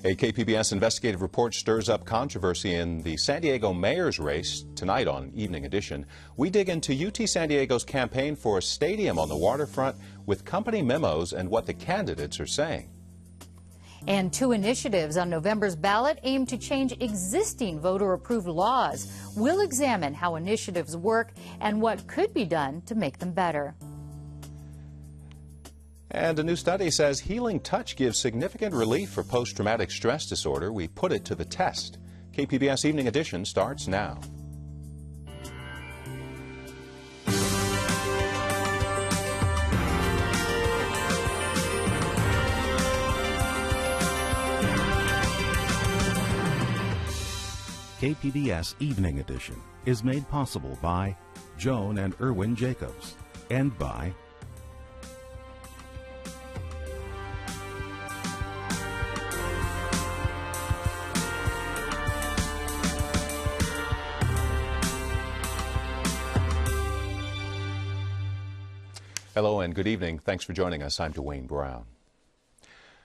A KPBS investigative report stirs up controversy in the San Diego mayor's race. Tonight on Evening Edition, we dig into UT San Diego's campaign for a stadium on the waterfront with company memos and what the candidates are saying. And two initiatives on November's ballot aim to change existing voter-approved laws. We'll examine how initiatives work and what could be done to make them better. And a new study says healing touch gives significant relief for post-traumatic stress disorder. We put it to the test. KPBS Evening Edition starts now. KPBS Evening Edition is made possible by Joan and Irwin Jacobs and by Hello and good evening. Thanks for joining us. I'm Dwayne Brown.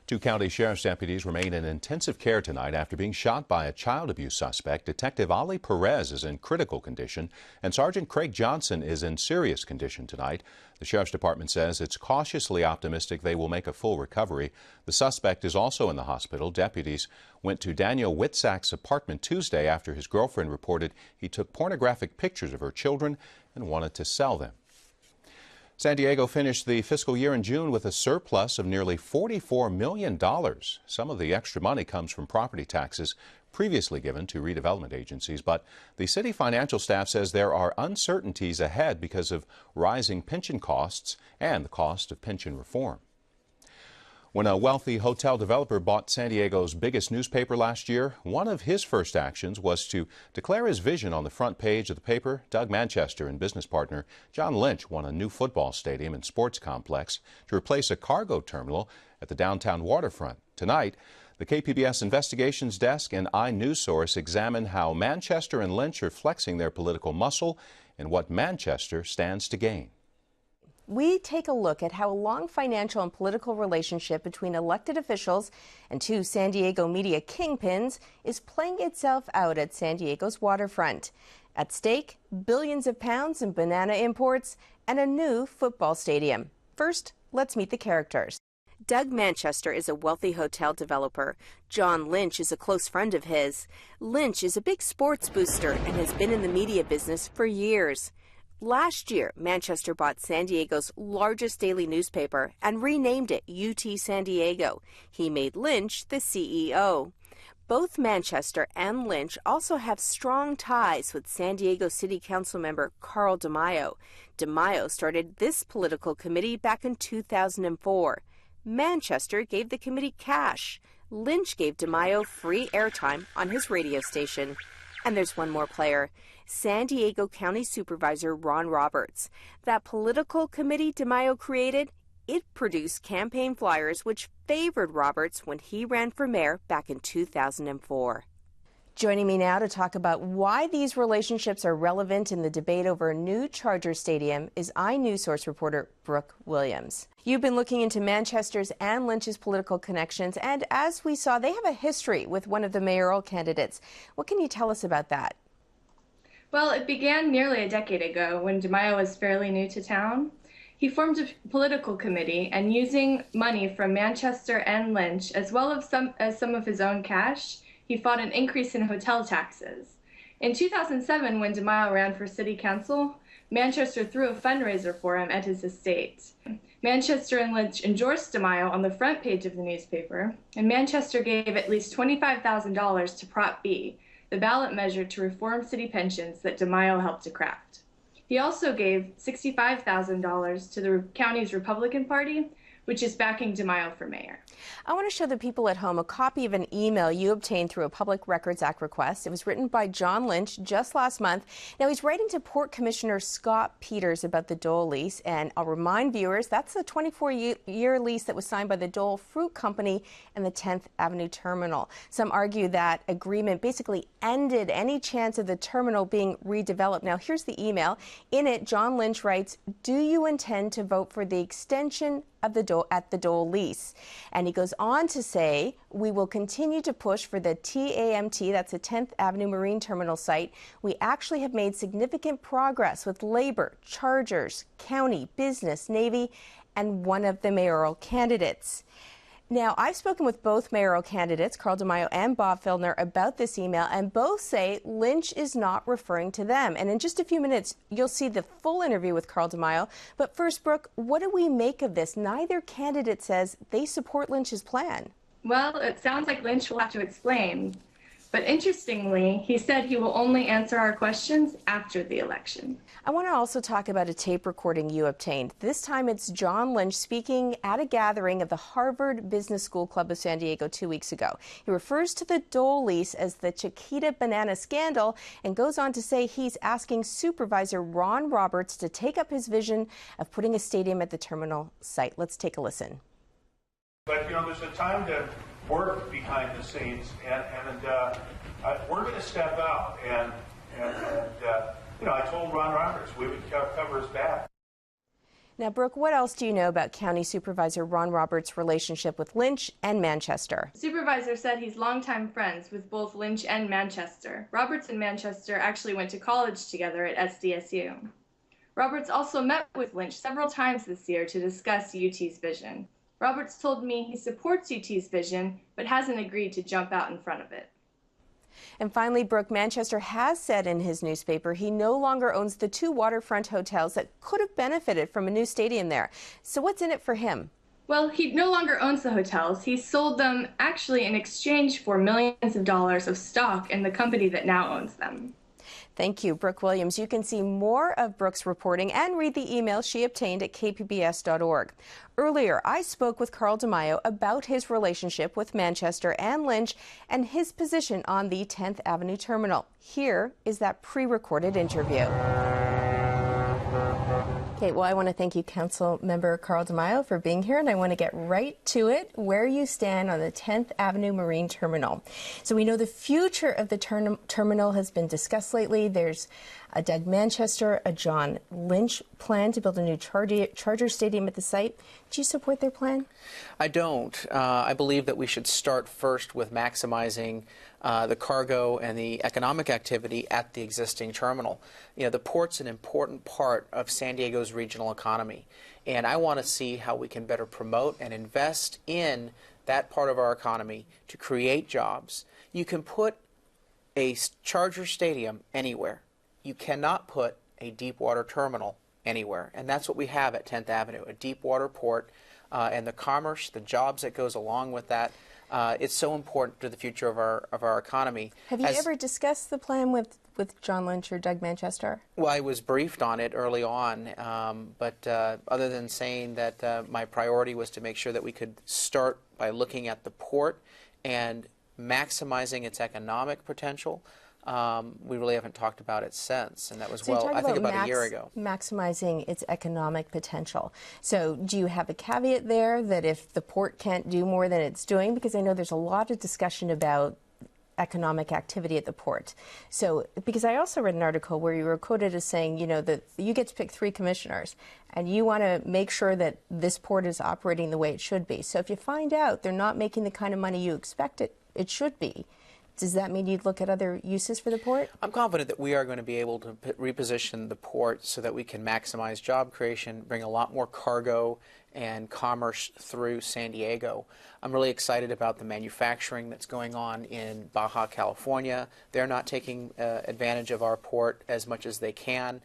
Two county sheriff's deputies remain in intensive care tonight after being shot by a child abuse suspect. Detective Ali Perez is in critical condition, and Sergeant Craig Johnson is in serious condition tonight. The Sheriff's Department says it's cautiously optimistic they will make a full recovery. The suspect is also in the hospital. Deputies went to Daniel Witzak's apartment Tuesday after his girlfriend reported he took pornographic pictures of her children and wanted to sell them. San Diego finished the fiscal year in June with a surplus of nearly $44 million. Some of the extra money comes from property taxes previously given to redevelopment agencies, but the city financial staff says there are uncertainties ahead because of rising pension costs and the cost of pension reform. When a wealthy hotel developer bought San Diego's biggest newspaper last year, one of his first actions was to declare his vision on the front page of the paper. Doug Manchester and business partner John Lynch want a new football stadium and sports complex to replace a cargo terminal at the downtown waterfront. Tonight, the KPBS Investigations Desk and I-Newsource examine how Manchester and Lynch are flexing their political muscle and what Manchester stands to gain. We take a look at how a long financial and political relationship between elected officials and two San Diego media kingpins is playing itself out at San Diego's waterfront. At stake, billions of pounds in banana imports and a new football stadium. First, let's meet the characters. Doug Manchester is a wealthy hotel developer. John Lynch is a close friend of his. Lynch is a big sports booster and has been in the media business for years. Last year, Manchester bought San Diego's largest daily newspaper and renamed it UT San Diego. He made Lynch the CEO. Both Manchester and Lynch also have strong ties with San Diego City Council member Carl DeMaio. DeMaio started this political committee back in 2004. Manchester gave the committee cash. Lynch gave DeMaio free airtime on his radio station. And there's one more player, San Diego County Supervisor Ron Roberts. That political committee DeMaio created, it produced campaign flyers which favored Roberts when he ran for mayor back in 2004. Joining me now to talk about why these relationships are relevant in the debate over a new Charger stadium is I-Newsource reporter Brooke Williams. You've been looking into Manchester's and Lynch's political connections, and as we saw, they have a history with one of the mayoral candidates. What can you tell us about that? Well, it began nearly a decade ago when DeMaio was fairly new to town. He formed a political committee, and using money from Manchester and Lynch, as well as some of his own cash, he fought an increase in hotel taxes. In 2007, when DeMaio ran for city council, Manchester threw a fundraiser for him at his estate. Manchester and Lynch endorsed DeMaio on the front page of the newspaper, and Manchester gave at least $25,000 to Prop B, the ballot measure to reform city pensions that DeMaio helped to craft. He also gave $65,000 to the county's Republican Party, which is backing DeMaio for mayor. I want to show the people at home a copy of an email you obtained through a Public Records Act request. It was written by John Lynch just last month. Now, he's writing to Port Commissioner Scott Peters about the Dole lease, and I'll remind viewers that's the 24-year lease that was signed by the Dole Fruit Company and the 10th Avenue Terminal. Some argue that agreement basically ended any chance of the terminal being redeveloped. Now, here's the email. In it, John Lynch writes, "Do you intend to vote for the extension of the Dole lease?" And he he goes on to say, we will continue to push for the TAMT, that's the 10th Avenue Marine Terminal site. We actually have made significant progress with labor, chargers, county, business, Navy, and one of the mayoral candidates. Now, I've spoken with both mayoral candidates, Carl DeMaio and Bob Feldner, about this email, and both say Lynch is not referring to them. And in just a few minutes, you'll see the full interview with Carl DeMaio. But first, Brooke, what do we make of this? Neither candidate says they support Lynch's plan. Well, it sounds like Lynch will have to explain. But interestingly, he said he will only answer our questions after the election. I want to also talk about a tape recording you obtained. This time it's John Lynch speaking at a gathering of the Harvard Business School Club of San Diego 2 weeks ago. He refers to the Dole lease as the Chiquita Banana scandal and goes on to say he's asking Supervisor Ron Roberts to take up his vision of putting a stadium at the terminal site. Let's take a listen. But, there's a time to work behind the scenes, and we're going to step out. And I told Ron Roberts we would cover his back. Now, Brooke, what else do you know about County Supervisor Ron Roberts' relationship with Lynch and Manchester? The supervisor said he's longtime friends with both Lynch and Manchester. Roberts and Manchester actually went to college together at SDSU. Roberts also met with Lynch several times this year to discuss UT's vision. Roberts told me he supports UT's vision, but hasn't agreed to jump out in front of it. And finally, Brooke, Manchester has said in his newspaper he no longer owns the 2 waterfront hotels that could have benefited from a new stadium there. So what's in it for him? Well, he no longer owns the hotels. He sold them actually in exchange for millions of dollars of stock in the company that now owns them. Thank you, Brooke Williams. You can see more of Brooke's reporting and read the email she obtained at kpbs.org. Earlier, I spoke with Carl DeMaio about his relationship with Manchester and Lynch and his position on the 10th Avenue terminal. Here is that pre-recorded interview. Okay, well, I want to thank you, Council Member Carl DeMaio, for being here, and I want to get right to it, where you stand on the 10th Avenue Marine Terminal. So we know the future of the terminal has been discussed lately. There's a Doug Manchester, a John Lynch plan to build a new Charger stadium at the site. Do you support their plan? I don't. I believe that we should start first with maximizing the cargo and the economic activity at the existing terminal. The port's an important part of San Diego's regional economy, and I want to see how we can better promote and invest in that part of our economy to create jobs. You can put a Charger stadium anywhere. You cannot put a deep water terminal anywhere, and that's what we have at 10th Avenue, a deep water port, and the commerce, the jobs that goes along with that. It's so important to the future of our economy. Have you ever discussed the plan with John Lynch or Doug Manchester? Well, I was briefed on it early on, but other than saying that my priority was to make sure that we could start by looking at the port and maximizing its economic potential, we really haven't talked about it since, and that was, well, I think about a year ago. Maximizing its economic potential. So do you have a caveat there that if the port can't do more than it's doing? Because I know there's a lot of discussion about economic activity at the port. So, because I also read an article where you were quoted as saying, that you get to pick 3 commissioners and you want to make sure that this port is operating the way it should be. So if you find out they're not making the kind of money you expect it should be, does that mean you'd look at other uses for the port? I'm confident that we are going to be able to reposition the port so that we can maximize job creation, bring a lot more cargo and commerce through San Diego. I'm really excited about the manufacturing that's going on in Baja California. They're not taking advantage of our port as much as they can.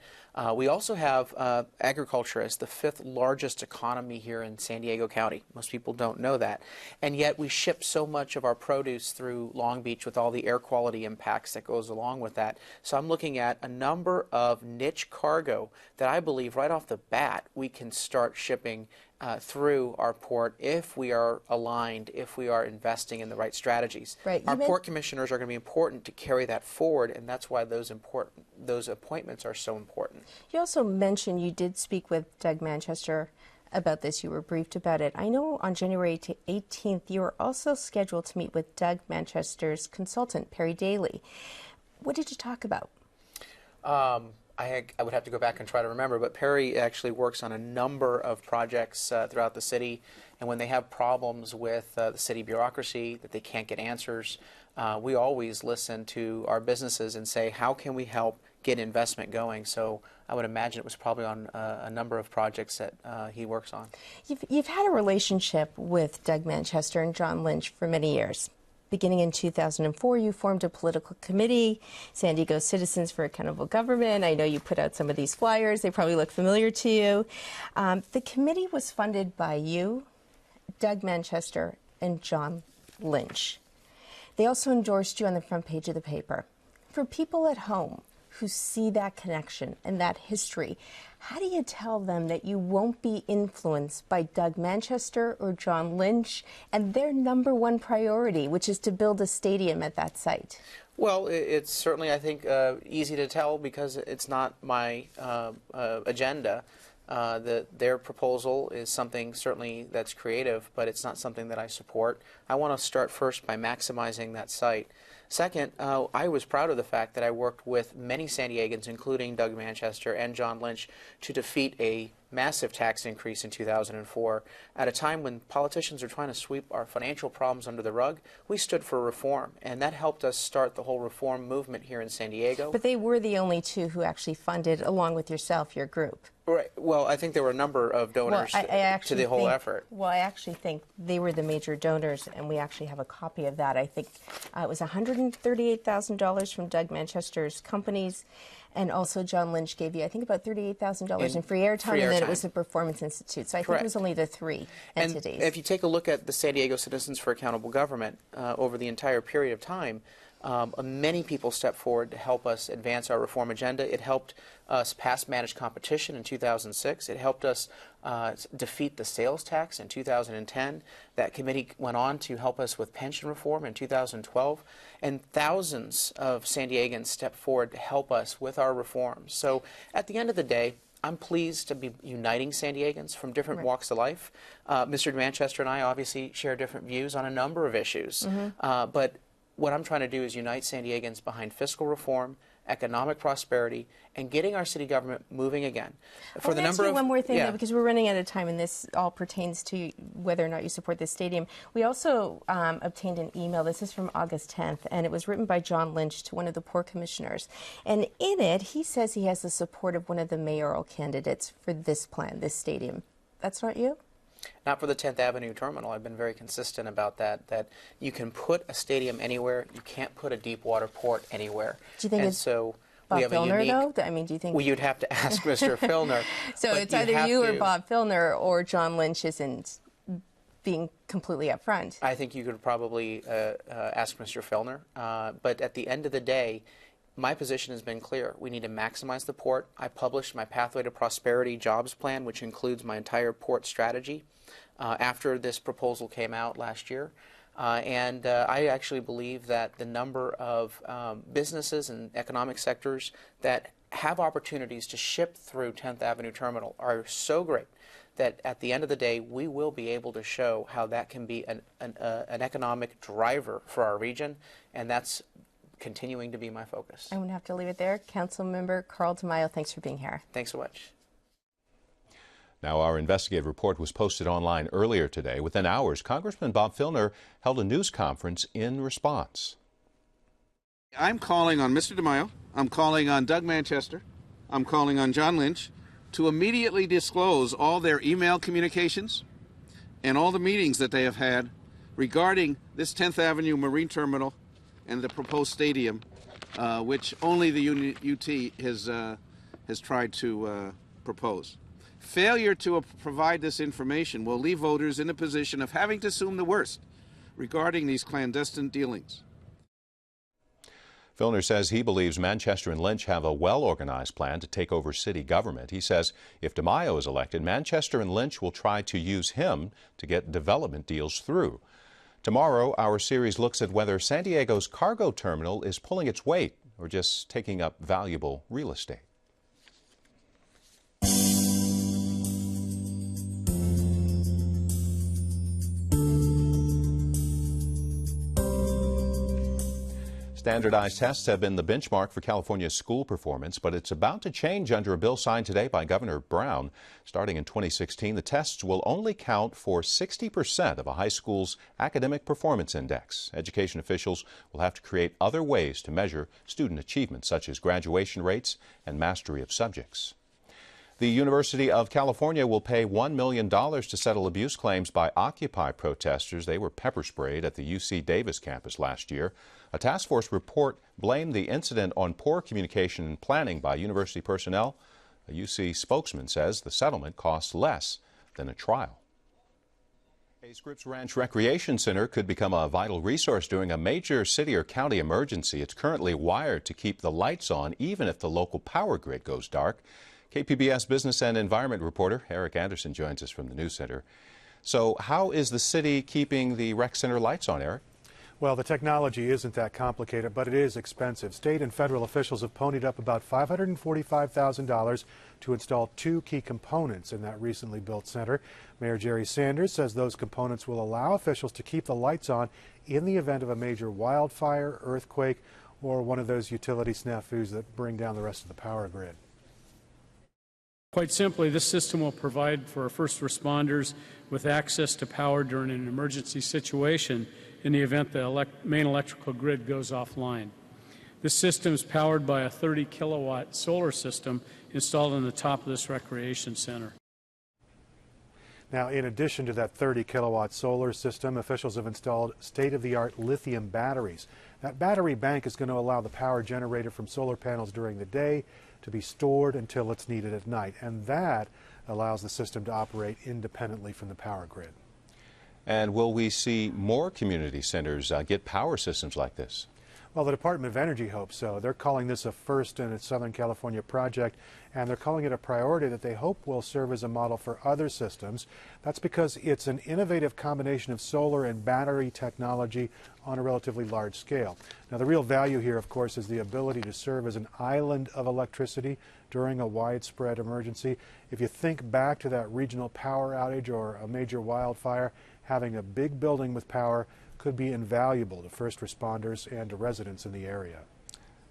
We also have agriculture as the 5th largest economy here in San Diego County. Most people don't know that. And yet we ship so much of our produce through Long Beach with all the air quality impacts that goes along with that. So I'm looking at a number of niche cargo that I believe right off the bat we can start shipping through our port if we are aligned, if we are investing in the right strategies. Right. Our port commissioners are going to be important to carry that forward, and that's why those appointments are so important. You also mentioned you did speak with Doug Manchester about this. You were briefed about it. I know on January 18th you were also scheduled to meet with Doug Manchester's consultant, Perry Daly. What did you talk about? I would have to go back and try to remember, but Perry actually works on a number of projects throughout the city, and when they have problems with the city bureaucracy that they can't get answers, we always listen to our businesses and say, how can we help get investment going? So I would imagine it was probably on a number of projects that he works on. You've had a relationship with Doug Manchester and John Lynch for many years. Beginning in 2004, you formed a political committee, San Diego Citizens for Accountable Government. I know you put out some of these flyers. They probably look familiar to you. The committee was funded by you, Doug Manchester, and John Lynch. They also endorsed you on the front page of the paper. For people at home who see that connection and that history, how do you tell them that you won't be influenced by Doug Manchester or John Lynch and their #1 priority, which is to build a stadium at that site? Well, it's certainly, I think, easy to tell because it's not my agenda. Their proposal is something certainly that's creative, but it's not something that I support. I want to start first by maximizing that site. Second, I was proud of the fact that I worked with many San Diegans, including Doug Manchester and John Lynch, to defeat a massive tax increase in 2004. At a time when politicians are trying to sweep our financial problems under the rug, we stood for reform, and that helped us start the whole reform movement here in San Diego. But they were the only two who actually funded, along with yourself, your group. Right. Well, I think there were a number of donors to the whole effort. Well, I actually think they were the major donors, and we actually have a copy of that. I think it was $138,000 from Doug Manchester's companies, and also John Lynch gave you, I think, about $38,000 in free airtime, and then it was the Performance Institute. So I think it was only the 3 entities. And if you take a look at the San Diego Citizens for Accountable Government over the entire period of time, many people stepped forward to help us advance our reform agenda. It helped us pass managed competition in 2006. It helped us defeat the sales tax in 2010. That committee went on to help us with pension reform in 2012. And thousands of San Diegans stepped forward to help us with our reforms. So at the end of the day, I'm pleased to be uniting San Diegans from different walks of life. Mr. Manchester and I obviously share different views on a number of issues. But what I'm trying to do is unite San Diegans behind fiscal reform, economic prosperity, and getting our city government moving again. For the number of one more thing, though, because we're running out of time, and this all pertains to whether or not you support this stadium. We also obtained an email. This is from August 10th, and it was written by John Lynch to one of the port commissioners. And in it, he says he has the support of one of the mayoral candidates for this plan, this stadium. That's not you? Not for the 10th Avenue terminal. I've been very consistent about that you can put a stadium anywhere. You can't put a deep water port anywhere. Do you think it's Bob Filner, though? I mean, do you think... Well, you'd have to ask Mr. Filner. So it's either you or Bob Filner, or John Lynch isn't being completely upfront. I think you could probably ask Mr. Filner. But at the end of the day, my position has been clear. We need to maximize the port. I published my Pathway to Prosperity jobs plan, which includes my entire port strategy, after this proposal came out last year. And I actually believe that the number of businesses and economic sectors that have opportunities to ship through 10th Avenue Terminal are so great that at the end of the day, we will be able to show how that can be an economic driver for our region, and that's continuing to be my focus. I'm going to have to leave it there. Councilmember Carl Tamayo, thanks for being here. Thanks so much. Now, our investigative report was posted online earlier today. Within hours, Congressman Bob Filner held a news conference in response. I'm calling on Mr. DeMaio, I'm calling on Doug Manchester, I'm calling on John Lynch to immediately disclose all their email communications and all the meetings that they have had regarding this 10th Avenue Marine Terminal and the proposed stadium, which only the UT has tried to propose. Failure to provide this information will leave voters in a position of having to assume the worst regarding these clandestine dealings. Filner says he believes Manchester and Lynch have a well-organized plan to take over city government. He says if DeMaio is elected, Manchester and Lynch will try to use him to get development deals through. Tomorrow, our series looks at whether San Diego's cargo terminal is pulling its weight or just taking up valuable real estate. Standardized tests have been the benchmark for California's school performance, but it's about to change under a bill signed today by Governor Brown. Starting in 2016, the tests will only count for 60% of a high school's academic performance index. Education officials will have to create other ways to measure student achievement, such as graduation rates and mastery of subjects. The University of California will pay $1 million to settle abuse claims by Occupy protesters. They were pepper sprayed at the UC Davis campus last year. A task force report blamed the incident on poor communication and planning by university personnel. A UC spokesman says the settlement costs less than a trial. A Scripps Ranch Recreation Center could become a vital resource during a major city or county emergency. It's currently wired to keep the lights on even if the local power grid goes dark. KPBS business and environment reporter Eric Anderson joins us from the news center. So how is the city keeping the rec center lights on, Eric? Well, the technology isn't that complicated, but it is expensive. State and federal officials have ponied up about $545,000 to install two key components in that recently built center. Mayor Jerry Sanders says those components will allow officials to keep the lights on in the event of a major wildfire, earthquake, or one of those utility snafus that bring down the rest of the power grid. Quite simply, this system will provide for first responders with access to power during an emergency situation in the event the main electrical grid goes offline. This system is powered by a 30-kilowatt solar system installed on the top of this recreation center. Now, in addition to that 30-kilowatt solar system, officials have installed state-of-the-art lithium batteries. That battery bank is going to allow the power generated from solar panels during the day to be stored until it's needed at night, and that allows the system to operate independently from the power grid. And will we see more community centers get power systems like this? Well, the Department of Energy hopes so. They're calling this a first in a Southern California project, and they're calling it a priority that they hope will serve as a model for other systems. That's because it's an innovative combination of solar and battery technology on a relatively large scale. Now, the real value here, of course, is the ability to serve as an island of electricity during a widespread emergency. If you think back to that regional power outage or a major wildfire, having a big building with power could be invaluable to first responders and to residents in the area.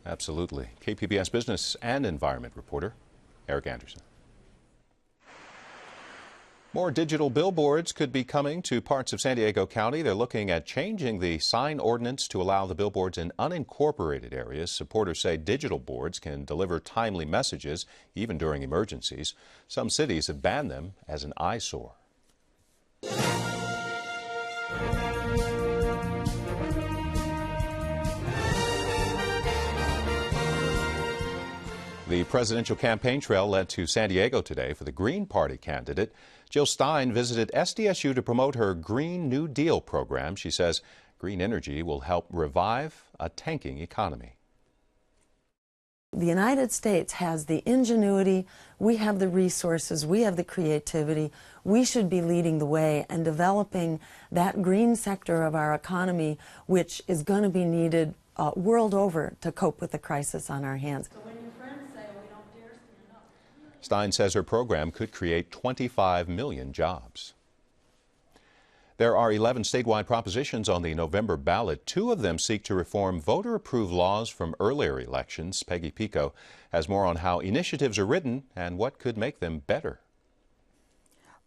Absolutely. KPBS business and environment reporter Eric Anderson. More digital billboards could be coming to parts of San Diego County. They're looking at changing the sign ordinance to allow the billboards in unincorporated areas. Supporters say digital boards can deliver timely messages even during emergencies. Some cities have banned them as an eyesore. The presidential campaign trail led to San Diego today for the Green Party candidate. Jill Stein visited SDSU to promote her Green New Deal program. She says green energy will help revive a tanking economy. The United States has the ingenuity, we have the resources, we have the creativity. We should be leading the way and developing that green sector of our economy, which is going to be needed world over to cope with the crisis on our hands. Stein says her program could create 25 million jobs. There are 11 statewide propositions on the November ballot. 2 of them seek to reform voter-approved laws from earlier elections. Peggy Pico has more on how initiatives are written and what could make them better.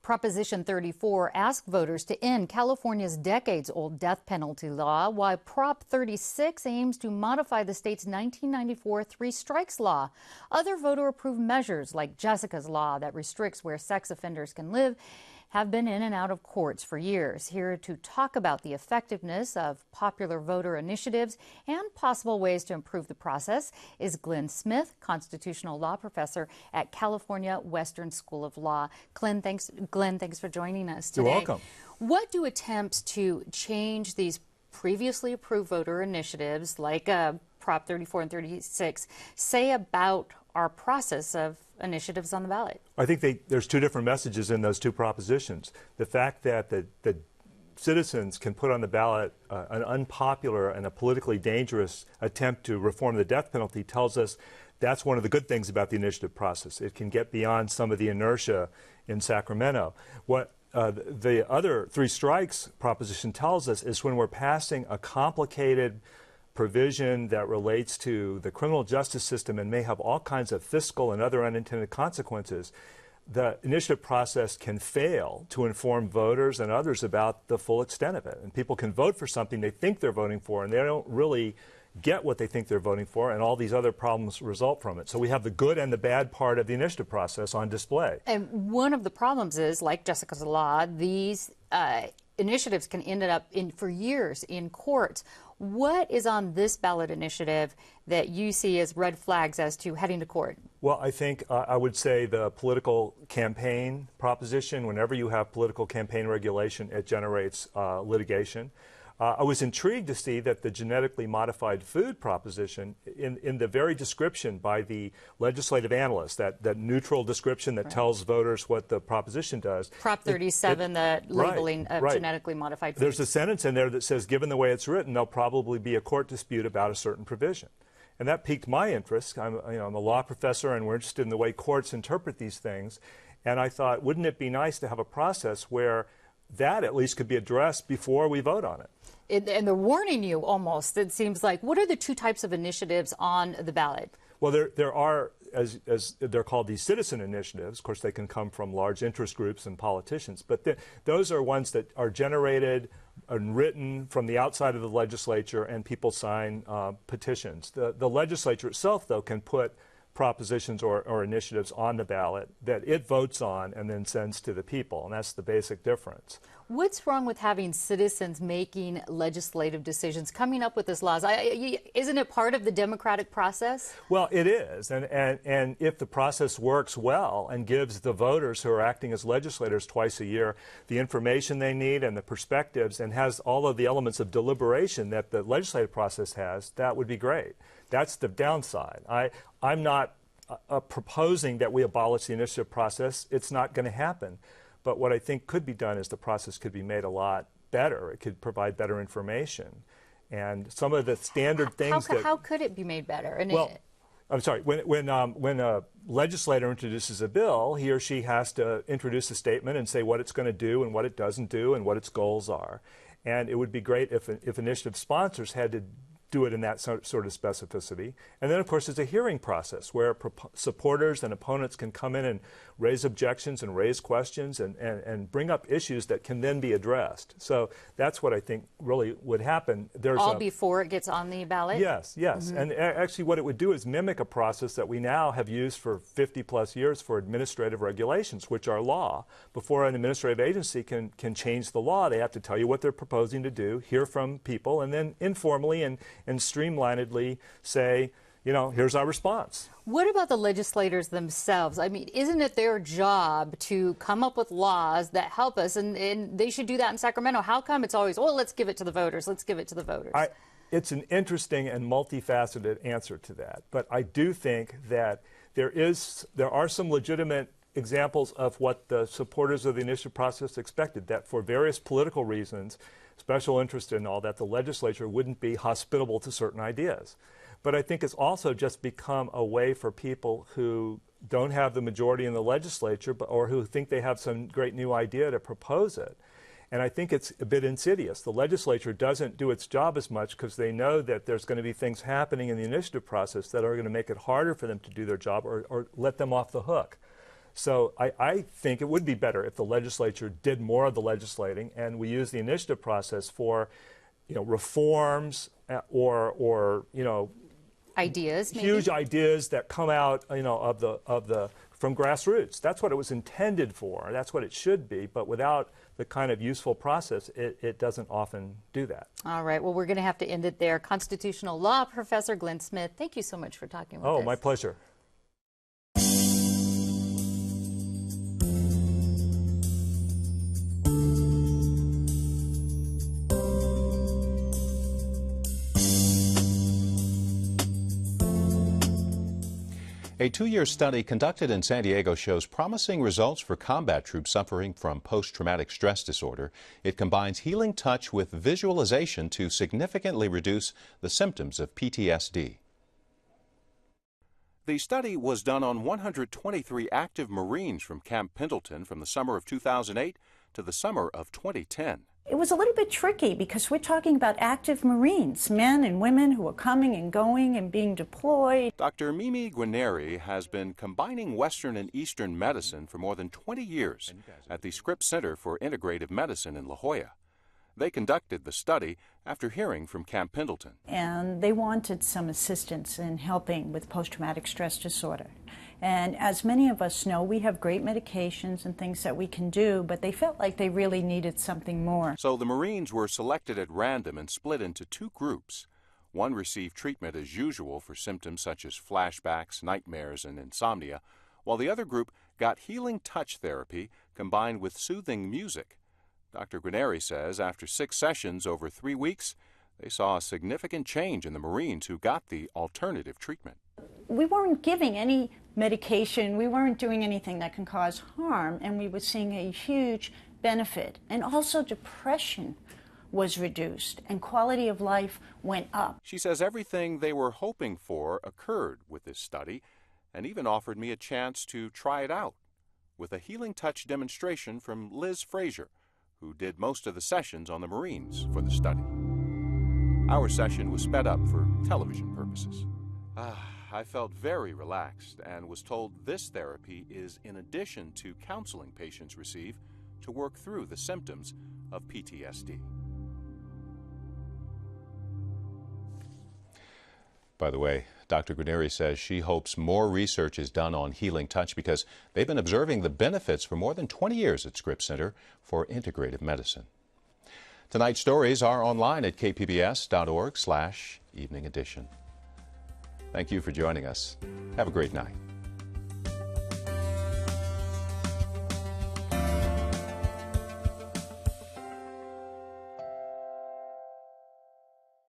Proposition 34 asks voters to end California's decades-old death penalty law, while Prop 36 aims to modify the state's 1994 three strikes law. Other voter-approved measures, like Jessica's law that restricts where sex offenders can live, have been in and out of courts for years. Here to talk about the effectiveness of popular voter initiatives and possible ways to improve the process is Glenn Smith, constitutional law professor at California Western School of Law. Glenn, thanks for joining us today. You're welcome. What do attempts to change these previously approved voter initiatives, like Prop 34 and 36, say about our process of initiatives on the ballot? I think there's 2 different messages in those 2 propositions. The fact that the citizens can put on the ballot an unpopular and a politically dangerous attempt to reform the death penalty tells us that's one of the good things about the initiative process. It can get beyond some of the inertia in Sacramento. What the other 3 strikes proposition tells us is when we're passing a complicated provision that relates to the criminal justice system and may have all kinds of fiscal and other unintended consequences, the initiative process can fail to inform voters and others about the full extent of it. And people can vote for something they think they're voting for, and they don't really get what they think they're voting for, and all these other problems result from it. So we have the good and the bad part of the initiative process on display. And one of the problems is, like Jessica's law, these initiatives can end up for years in courts. What is on this ballot initiative that you see as red flags as to heading to court? Well, I think I would say the political campaign proposition. Whenever you have political campaign regulation, it generates litigation. I was intrigued to see that the genetically modified food proposition, in the very description by the legislative analyst, that neutral description that tells voters what the proposition does. Prop 37, the labeling of genetically modified food. There's a sentence in there that says, given the way it's written, there'll probably be a court dispute about a certain provision. And that piqued my interest. I'm a law professor, and we're interested in the way courts interpret these things. And I thought, wouldn't it be nice to have a process where that at least could be addressed before we vote on it? And they're warning you almost, it seems like. What are the two types of initiatives on the ballot? Well, there are, as they're called, these citizen initiatives. Of course, they can come from large interest groups and politicians. But those are ones that are generated and written from the outside of the legislature, and people sign petitions. The legislature itself, though, can put propositions or initiatives on the ballot that it votes on and then sends to the people, and that's the basic difference. What's wrong with having citizens making legislative decisions, coming up with these laws? Isn't it part of the democratic process? Well, it is, and if the process works well and gives the voters who are acting as legislators twice a year the information they need and the perspectives, and has all of the elements of deliberation that the legislative process has, that would be great. That's the downside. I'm not proposing that we abolish the initiative process. It's not going to happen. But what I think could be done is the process could be made a lot better. It could provide better information. And some of the standard things how could it be made better? And well, I'm sorry, when a legislator introduces a bill, he or she has to introduce a statement and say what it's going to do and what it doesn't do and what its goals are. And it would be great if initiative sponsors had to do it in that sort of specificity. And then, of course, there's a hearing process where supporters and opponents can come in and raise objections and raise questions and bring up issues that can then be addressed. So that's what I think really would happen. Before it gets on the ballot? Yes, yes. Mm-hmm. And actually what it would do is mimic a process that we now have used for 50-plus years for administrative regulations, which are law. Before an administrative agency can change the law, they have to tell you what they're proposing to do, hear from people, and then informally and streamlinedly say, here's our response. What about the legislators themselves? I mean, isn't it their job to come up with laws that help us? And they should do that in Sacramento. How come it's always, let's give it to the voters, let's give it to the voters? It's an interesting and multifaceted answer to that. But I do think that there are some legitimate examples of what the supporters of the initiative process expected, that for various political reasons, special interest and all that, the legislature wouldn't be hospitable to certain ideas. But I think it's also just become a way for people who don't have the majority in the legislature or who think they have some great new idea to propose it. And I think it's a bit insidious. The legislature doesn't do its job as much because they know that there's going to be things happening in the initiative process that are going to make it harder for them to do their job or let them off the hook. So I think it would be better if the legislature did more of the legislating and we use the initiative process for, reforms or ideas, huge ideas that come out, from grassroots. That's what it was intended for. That's what it should be. But without the kind of useful process, it doesn't often do that. All right. Well, we're going to have to end it there. Constitutional law professor Glenn Smith, thank you so much for talking with us. Oh, my pleasure. A 2-year study conducted in San Diego shows promising results for combat troops suffering from post-traumatic stress disorder. It combines healing touch with visualization to significantly reduce the symptoms of PTSD. The study was done on 123 active Marines from Camp Pendleton from the summer of 2008 to the summer of 2010. It was a little bit tricky because we're talking about active Marines, men and women who are coming and going and being deployed. Dr. Mimi Guarneri has been combining Western and Eastern medicine for more than 20 years at the Scripps Center for Integrative Medicine in La Jolla. They conducted the study after hearing from Camp Pendleton. And they wanted some assistance in helping with post-traumatic stress disorder. And as many of us know, we have great medications and things that we can do, but they felt like they really needed something more. So the Marines were selected at random and split into two groups. One received treatment as usual for symptoms such as flashbacks, nightmares, and insomnia, while the other group got healing touch therapy combined with soothing music. Dr. Guarneri says after 6 sessions over 3 weeks, they saw a significant change in the Marines who got the alternative treatment. We weren't giving any medication, we weren't doing anything that can cause harm, and we were seeing a huge benefit. And also depression was reduced and quality of life went up. She says everything they were hoping for occurred with this study and even offered me a chance to try it out with a healing touch demonstration from Liz Frazier, who did most of the sessions on the Marines for the study. Our session was sped up for television purposes. I felt very relaxed and was told this therapy is in addition to counseling patients receive to work through the symptoms of PTSD. By the way, Dr. Guarneri says she hopes more research is done on healing touch because they've been observing the benefits for more than 20 years at Scripps Center for Integrative Medicine. Tonight's stories are online at kpbs.org/evening edition. Thank you for joining us. Have a great night.